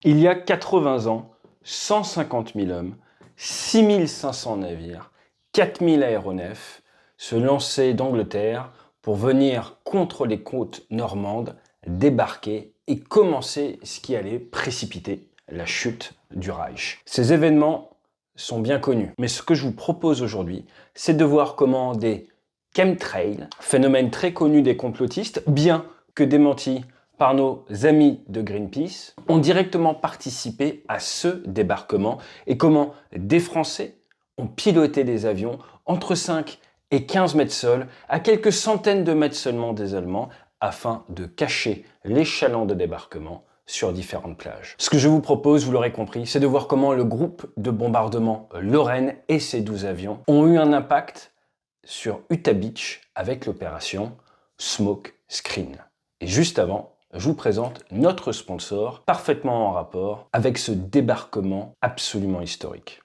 Il y a 80 ans, 150 000 hommes, 6500 navires, 4000 aéronefs se lançaient d'Angleterre pour venir contre les côtes normandes, débarquer et commencer ce qui allait précipiter la chute du Reich. Ces événements sont bien connus, mais ce que je vous propose aujourd'hui, c'est de voir comment des chemtrails, phénomène très connu des complotistes, bien que démenti par nos amis de Greenpeace, ont directement participé à ce débarquement et comment des Français ont piloté des avions entre 5 et 15 mètres sol, à quelques centaines de mètres seulement des Allemands, afin de cacher les chalands de débarquement sur différentes plages. Ce que je vous propose, vous l'aurez compris, c'est de voir comment le groupe de bombardement Lorraine et ses 12 avions ont eu un impact sur Utah Beach avec l'opération Smoke Screen. Et juste avant, je vous présente notre sponsor, parfaitement en rapport avec ce débarquement absolument historique.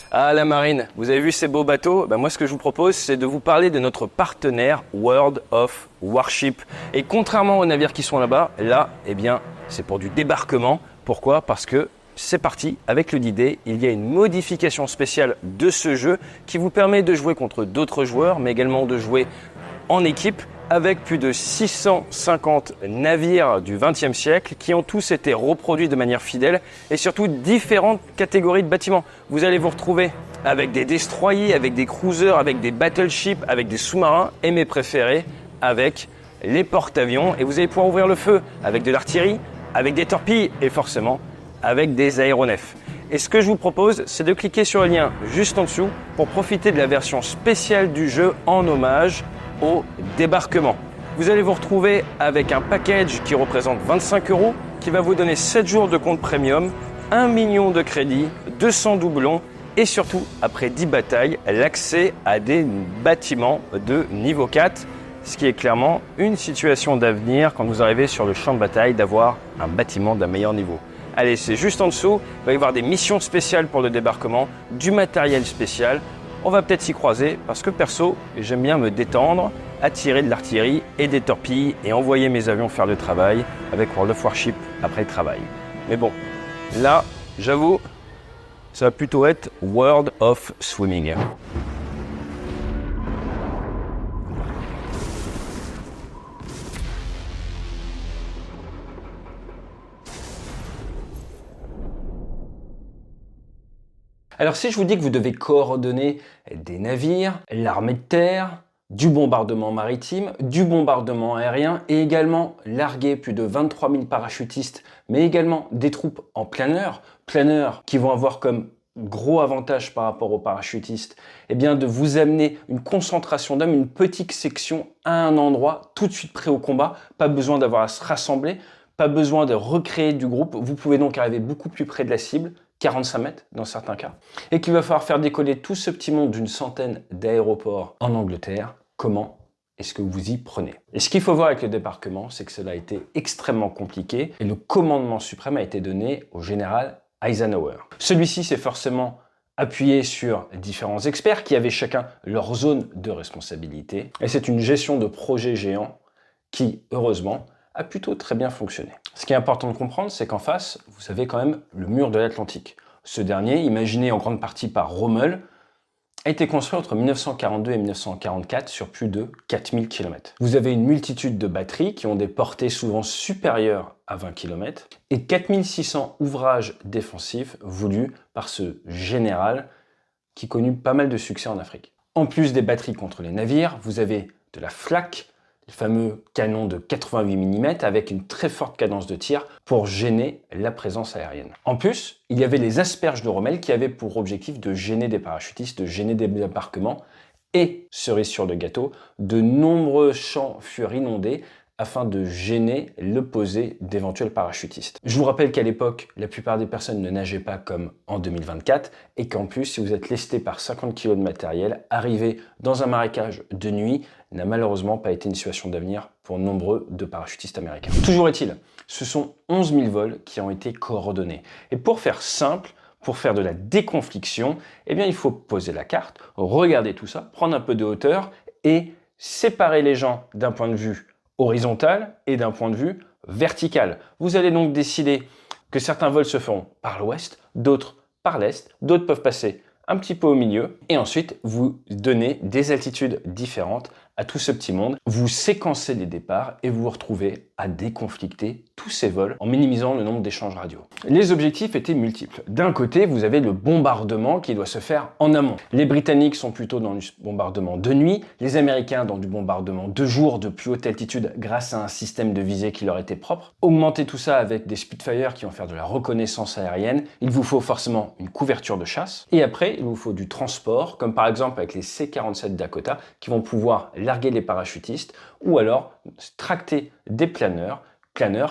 Ah, la marine, vous avez vu ces beaux bateaux? Moi, ce que je vous propose, c'est de vous parler de notre partenaire World of Warship. Et contrairement aux navires qui sont là-bas, là, eh bien, c'est pour du débarquement. Pourquoi? Parce que c'est parti, avec le D-Day, il y a une modification spéciale de ce jeu qui vous permet de jouer contre d'autres joueurs, mais également de jouer en équipe avec plus de 650 navires du XXe siècle qui ont tous été reproduits de manière fidèle et surtout différentes catégories de bâtiments. Vous allez vous retrouver avec des destroyers, avec des cruisers, avec des battleships, avec des sous-marins et mes préférés, avec les porte-avions. Et vous allez pouvoir ouvrir le feu avec de l'artillerie, avec des torpilles et forcément avec des aéronefs. Et ce que je vous propose, c'est de cliquer sur le lien juste en dessous pour profiter de la version spéciale du jeu en hommage au débarquement. Vous allez vous retrouver avec un package qui représente 25 €, qui va vous donner 7 jours de compte premium, 1 million de crédits, 200 doublons et surtout, après 10 batailles, l'accès à des bâtiments de niveau 4, ce qui est clairement une situation d'avenir quand vous arrivez sur le champ de bataille d'avoir un bâtiment d'un meilleur niveau. Allez, c'est juste en dessous, il va y avoir des missions spéciales pour le débarquement, du matériel spécial. On va peut-être s'y croiser parce que perso, j'aime bien me détendre, attirer de l'artillerie et des torpilles et envoyer mes avions faire le travail avec World of Warship après le travail. Mais bon, là, j'avoue, ça va plutôt être World of Swimming. Alors si je vous dis que vous devez coordonner des navires, l'armée de terre, du bombardement maritime, du bombardement aérien et également larguer plus de 23 000 parachutistes, mais également des troupes en planeur qui vont avoir comme gros avantage par rapport aux parachutistes, eh bien de vous amener une concentration d'hommes, une petite section à un endroit tout de suite prêt au combat, pas besoin d'avoir à se rassembler, pas besoin de recréer du groupe, vous pouvez donc arriver beaucoup plus près de la cible, 45 mètres dans certains cas, et qu'il va falloir faire décoller tout ce petit monde d'une centaine d'aéroports en Angleterre. Comment est-ce que vous y prenez? Et ce qu'il faut voir avec le débarquement, c'est que cela a été extrêmement compliqué et le commandement suprême a été donné au général Eisenhower. Celui-ci s'est forcément appuyé sur différents experts qui avaient chacun leur zone de responsabilité et c'est une gestion de projet géant qui, heureusement, a plutôt très bien fonctionné. Ce qui est important de comprendre, c'est qu'en face, vous avez quand même le mur de l'Atlantique. Ce dernier, imaginé en grande partie par Rommel, a été construit entre 1942 et 1944 sur plus de 4000 km. Vous avez une multitude de batteries qui ont des portées souvent supérieures à 20 km et 4600 ouvrages défensifs voulus par ce général qui connut pas mal de succès en Afrique. En plus des batteries contre les navires, vous avez de la flak, le fameux canon de 88 mm avec une très forte cadence de tir pour gêner la présence aérienne. En plus, il y avait les asperges de Rommel qui avaient pour objectif de gêner des parachutistes, de gêner des débarquements et, cerise sur le gâteau, de nombreux champs furent inondés afin de gêner le posé d'éventuels parachutistes. Je vous rappelle qu'à l'époque, la plupart des personnes ne nageaient pas comme en 2024 et qu'en plus, si vous êtes lesté par 50 kg de matériel, arriver dans un marécage de nuit n'a malheureusement pas été une situation d'avenir pour nombreux de parachutistes américains. Toujours est-il, ce sont 11 000 vols qui ont été coordonnés. Et pour faire simple, pour faire de la déconfliction, eh bien, il faut poser la carte, regarder tout ça, prendre un peu de hauteur et séparer les gens d'un point de vue horizontal et d'un point de vue vertical. Vous allez donc décider que certains vols se feront par l'ouest, d'autres par l'est, d'autres peuvent passer un petit peu au milieu, et ensuite vous donnez des altitudes différentes à tout ce petit monde. Vous séquencez les départs et vous vous retrouvez à déconflicter tous ces vols en minimisant le nombre d'échanges radio. Les objectifs étaient multiples. D'un côté, vous avez le bombardement qui doit se faire en amont. Les Britanniques sont plutôt dans du bombardement de nuit, les Américains dans du bombardement de jour de plus haute altitude grâce à un système de visée qui leur était propre. Augmentez tout ça avec des Spitfire qui vont faire de la reconnaissance aérienne. Il vous faut forcément une couverture de chasse. Et après, il vous faut du transport, comme par exemple avec les C-47 Dakota qui vont pouvoir larguer les parachutistes ou alors tracter des planeurs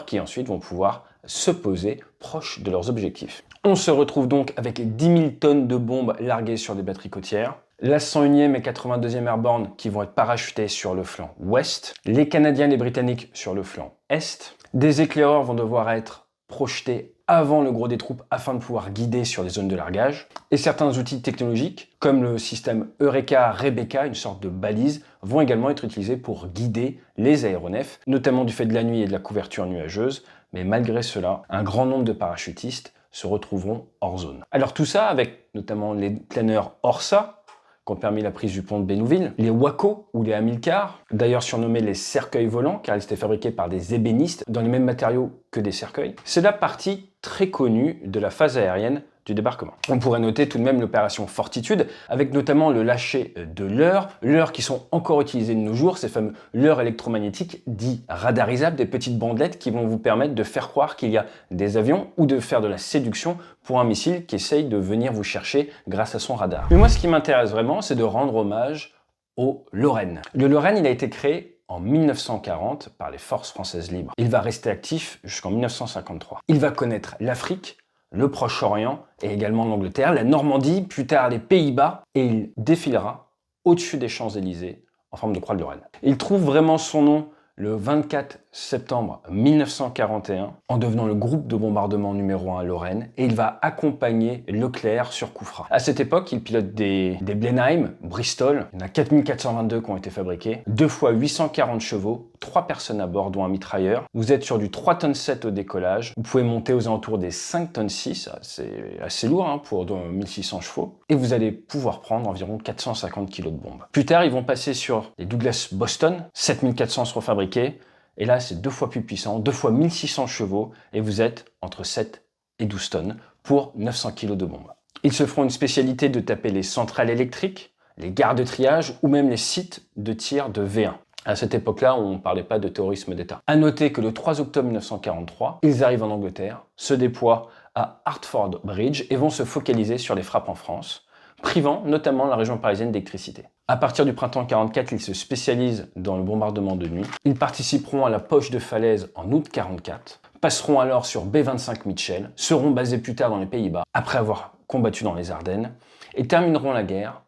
qui ensuite vont pouvoir se poser proche de leurs objectifs. On se retrouve donc avec 10 000 tonnes de bombes larguées sur des batteries côtières, la 101e et 82e Airborne qui vont être parachutées sur le flanc ouest, les Canadiens et les Britanniques sur le flanc est, des éclaireurs vont devoir être projetés avant le gros des troupes afin de pouvoir guider sur les zones de largage. Et certains outils technologiques, comme le système Eureka Rebecca, une sorte de balise, vont également être utilisés pour guider les aéronefs, notamment du fait de la nuit et de la couverture nuageuse. Mais malgré cela, un grand nombre de parachutistes se retrouveront hors zone. Alors tout ça avec notamment les planeurs Orsa, qui ont permis la prise du pont de Bénouville, les Waco ou les Hamilcar, d'ailleurs surnommés les cercueils volants car ils étaient fabriqués par des ébénistes dans les mêmes matériaux que des cercueils. C'est la partie très connue de la phase aérienne du débarquement. On pourrait noter tout de même l'opération Fortitude, avec notamment le lâcher de leurres qui sont encore utilisées de nos jours, ces fameux leurres électromagnétiques dits radarisables, des petites bandelettes qui vont vous permettre de faire croire qu'il y a des avions ou de faire de la séduction pour un missile qui essaye de venir vous chercher grâce à son radar. Mais moi, ce qui m'intéresse vraiment, c'est de rendre hommage au Lorraine. Le Lorraine, il a été créé en 1940 par les forces françaises libres. Il va rester actif jusqu'en 1953. Il va connaître l'Afrique, le Proche-Orient et également l'Angleterre, la Normandie, plus tard les Pays-Bas, et il défilera au-dessus des Champs-Élysées en forme de croix de Lorraine. Il trouve vraiment son nom le 24 septembre 1941 en devenant le groupe de bombardement numéro 1 à Lorraine et il va accompagner Leclerc sur Koufra. À cette époque, il pilote des Blenheim, Bristol, il y en a 4422 qui ont été fabriqués, 2 fois 840 chevaux, 3 personnes à bord dont un mitrailleur. Vous êtes sur du 3 tonnes 7 au décollage, vous pouvez monter aux alentours des 5 tonnes 6, c'est assez lourd pour 1600 chevaux, et vous allez pouvoir prendre environ 450 kg de bombes. Plus tard, ils vont passer sur les Douglas Boston, 7400 seront fabriqués, et là, c'est 2 fois plus puissant, 2 fois 1600 chevaux, et vous êtes entre 7 et 12 tonnes pour 900 kg de bombes. Ils se feront une spécialité de taper les centrales électriques, les gares de triage ou même les sites de tir de V1. À cette époque-là, on ne parlait pas de terrorisme d'État. À noter que le 3 octobre 1943, ils arrivent en Angleterre, se déploient à Hertford Bridge et vont se focaliser sur les frappes en France, privant notamment la région parisienne d'électricité. À partir du printemps 44, ils se spécialisent dans le bombardement de nuit. Ils participeront à la poche de falaise en août 44, passeront alors sur B-25 Mitchell, seront basés plus tard dans les Pays-Bas, après avoir combattu dans les Ardennes, et termineront la guerre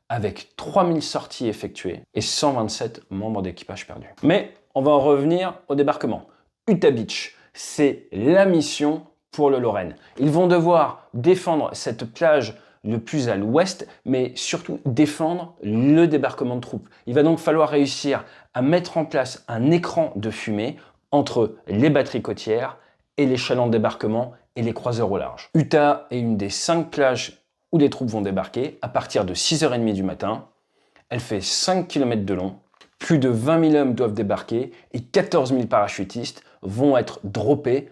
avec 3000 sorties effectuées et 127 membres d'équipage perdus. Mais on va en revenir au débarquement. Utah Beach, c'est la mission pour le Lorraine. Ils vont devoir défendre cette plage le plus à l'ouest, mais surtout défendre le débarquement de troupes. Il va donc falloir réussir à mettre en place un écran de fumée entre les batteries côtières et les chalands de débarquement et les croiseurs au large. Utah est une des 5 plages où les troupes vont débarquer à partir de 6h30 du matin. Elle fait 5 km de long, plus de 20 000 hommes doivent débarquer et 14 000 parachutistes vont être droppés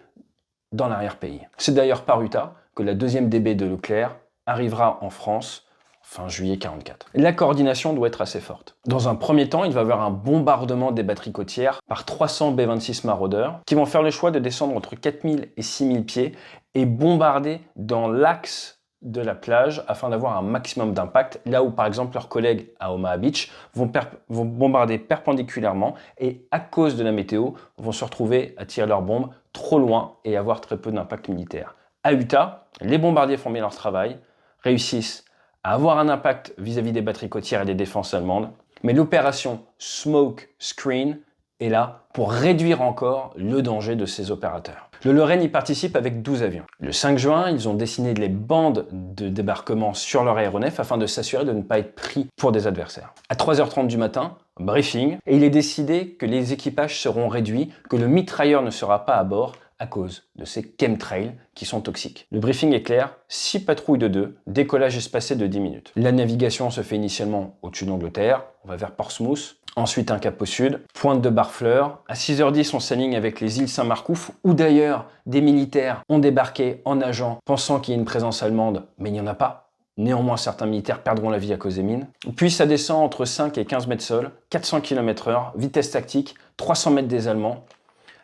dans l'arrière-pays. C'est d'ailleurs par Utah que la 2e DB de Leclerc arrivera en France fin juillet 44. La coordination doit être assez forte. Dans un premier temps, il va y avoir un bombardement des batteries côtières par 300 B-26 Marauder qui vont faire le choix de descendre entre 4000 et 6000 pieds et bombarder dans l'axe de la plage afin d'avoir un maximum d'impact, là où par exemple leurs collègues à Omaha Beach vont bombarder perpendiculairement et à cause de la météo vont se retrouver à tirer leurs bombes trop loin et avoir très peu d'impact militaire. À Utah, les bombardiers font bien leur travail, réussissent à avoir un impact vis-à-vis des batteries côtières et des défenses allemandes, mais l'opération Smoke Screen est là pour réduire encore le danger de ces opérateurs. Le Lorraine y participe avec 12 avions. Le 5 juin, ils ont dessiné les bandes de débarquement sur leur aéronef afin de s'assurer de ne pas être pris pour des adversaires. À 3h30 du matin, briefing, et il est décidé que les équipages seront réduits, que le mitrailleur ne sera pas à bord, à cause de ces chemtrails qui sont toxiques. Le briefing est clair, 6 patrouilles de 2, décollage espacé de 10 minutes. La navigation se fait initialement au-dessus d'Angleterre, on va vers Portsmouth, ensuite un cap au sud, pointe de Barfleur. À 6h10, on s'aligne avec les îles Saint-Marcouf, où d'ailleurs des militaires ont débarqué en nageant, pensant qu'il y a une présence allemande, mais il n'y en a pas. Néanmoins, certains militaires perdront la vie à cause des mines. Puis ça descend entre 5 et 15 mètres sol, 400 km/h, vitesse tactique, 300 mètres des Allemands.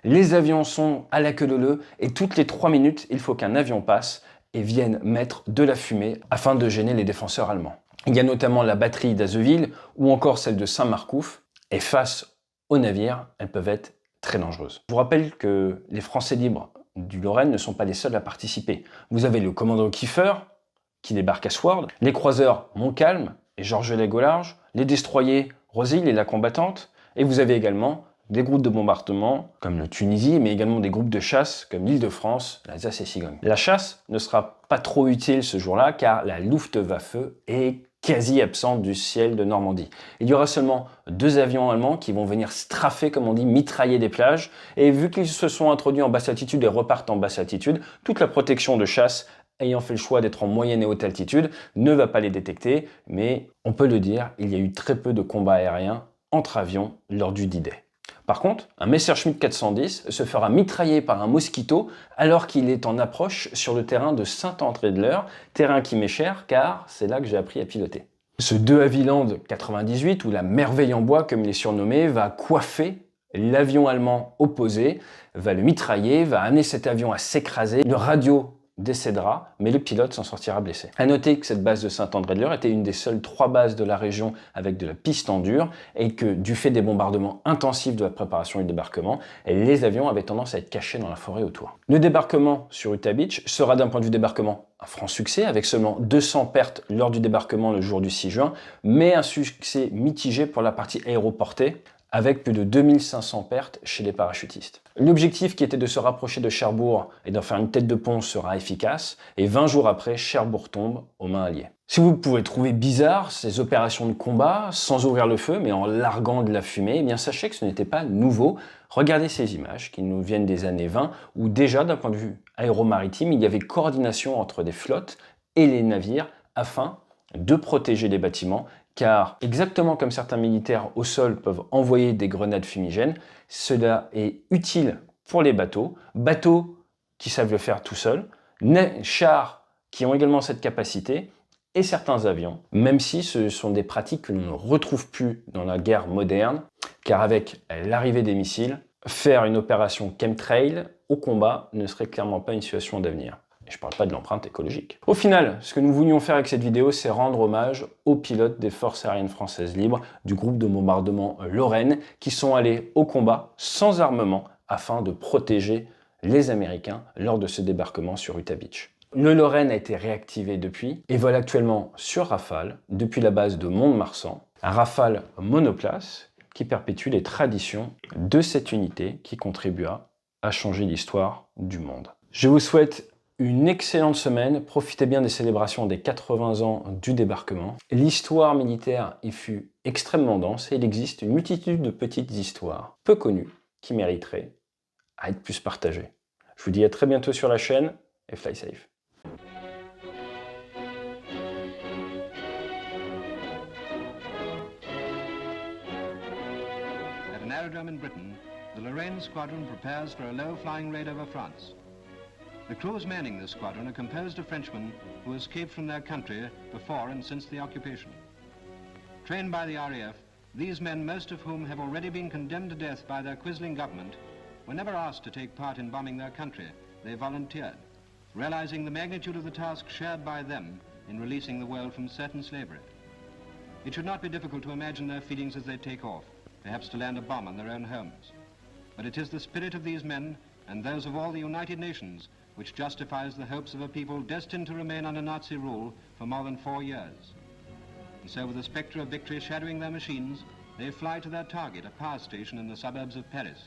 Les avions sont à la queue leu et toutes les 3 minutes, il faut qu'un avion passe et vienne mettre de la fumée afin de gêner les défenseurs allemands. Il y a notamment la batterie d'Azeville ou encore celle de Saint-Marcouf. Et face aux navires, elles peuvent être très dangereuses. Je vous rappelle que les Français libres du Lorraine ne sont pas les seuls à participer. Vous avez le commando Kiefer, qui débarque à Sword, les croiseurs Montcalm et Georgelais au large, les destroyers Rosil et la combattante, et vous avez également des groupes de bombardement comme le Tunisie, mais également des groupes de chasse comme l'Île-de-France, l'Alsace et Cigogne. La chasse ne sera pas trop utile ce jour-là car la Luftwaffe est quasi absente du ciel de Normandie. Il y aura seulement 2 avions allemands qui vont venir straffer, comme on dit, mitrailler des plages, et vu qu'ils se sont introduits en basse altitude et repartent en basse altitude, toute la protection de chasse ayant fait le choix d'être en moyenne et haute altitude, ne va pas les détecter, mais on peut le dire, il y a eu très peu de combats aériens entre avions lors du D-Day. Par contre, un Messerschmitt 410 se fera mitrailler par un Mosquito alors qu'il est en approche sur le terrain de Saint-André-de-l'Eure, terrain qui m'est cher car c'est là que j'ai appris à piloter. Ce De Havilland 98, ou la merveille en bois comme il est surnommé, va coiffer l'avion allemand opposé, va le mitrailler, va amener cet avion à s'écraser. Le radio décédera, mais le pilote s'en sortira blessé. À noter que cette base de Saint-André-de-l'Eure était une des seules 3 bases de la région avec de la piste en dur et que du fait des bombardements intensifs de la préparation et du débarquement, les avions avaient tendance à être cachés dans la forêt autour. Le débarquement sur Utah Beach sera d'un point de vue débarquement un franc succès avec seulement 200 pertes lors du débarquement le jour du 6 juin, mais un succès mitigé pour la partie aéroportée avec plus de 2500 pertes chez les parachutistes. L'objectif qui était de se rapprocher de Cherbourg et d'en faire une tête de pont sera efficace, et 20 jours après, Cherbourg tombe aux mains alliées. Si vous pouvez trouver bizarre ces opérations de combat, sans ouvrir le feu, mais en larguant de la fumée, eh bien sachez que ce n'était pas nouveau. Regardez ces images qui nous viennent des années 20, où déjà d'un point de vue aéromaritime, il y avait coordination entre des flottes et les navires afin de protéger les bâtiments, car exactement comme certains militaires au sol peuvent envoyer des grenades fumigènes, cela est utile pour les bateaux qui savent le faire tout seuls, chars qui ont également cette capacité, et certains avions, même si ce sont des pratiques que l'on ne retrouve plus dans la guerre moderne, car avec l'arrivée des missiles, faire une opération chemtrail au combat ne serait clairement pas une situation d'avenir. Et je ne parle pas de l'empreinte écologique. Au final, ce que nous voulions faire avec cette vidéo, c'est rendre hommage aux pilotes des forces aériennes françaises libres du groupe de bombardement Lorraine qui sont allés au combat sans armement afin de protéger les Américains lors de ce débarquement sur Utah Beach. Le Lorraine a été réactivé depuis et vole actuellement sur Rafale depuis la base de Mont-de-Marsan, un Rafale monoplace qui perpétue les traditions de cette unité qui contribua à changer l'histoire du monde. Je vous souhaite une excellente semaine, profitez bien des célébrations des 80 ans du débarquement. L'histoire militaire y fut extrêmement dense et il existe une multitude de petites histoires peu connues qui mériteraient à être plus partagées. Je vous dis à très bientôt sur la chaîne et fly safe. At an aerodrome in Britain, the Lorraine squadron prepares for a low-flying raid over France. The crews manning this squadron are composed of Frenchmen who escaped from their country before and since the occupation. Trained by the RAF, these men, most of whom have already been condemned to death by their quisling government, were never asked to take part in bombing their country. They volunteered, realizing the magnitude of the task shared by them in releasing the world from certain slavery. It should not be difficult to imagine their feelings as they take off, perhaps to land a bomb on their own homes. But it is the spirit of these men and those of all the United Nations which justifies the hopes of a people destined to remain under Nazi rule for more than 4 years. And so with the spectre of victory shadowing their machines, they fly to their target, a power station in the suburbs of Paris.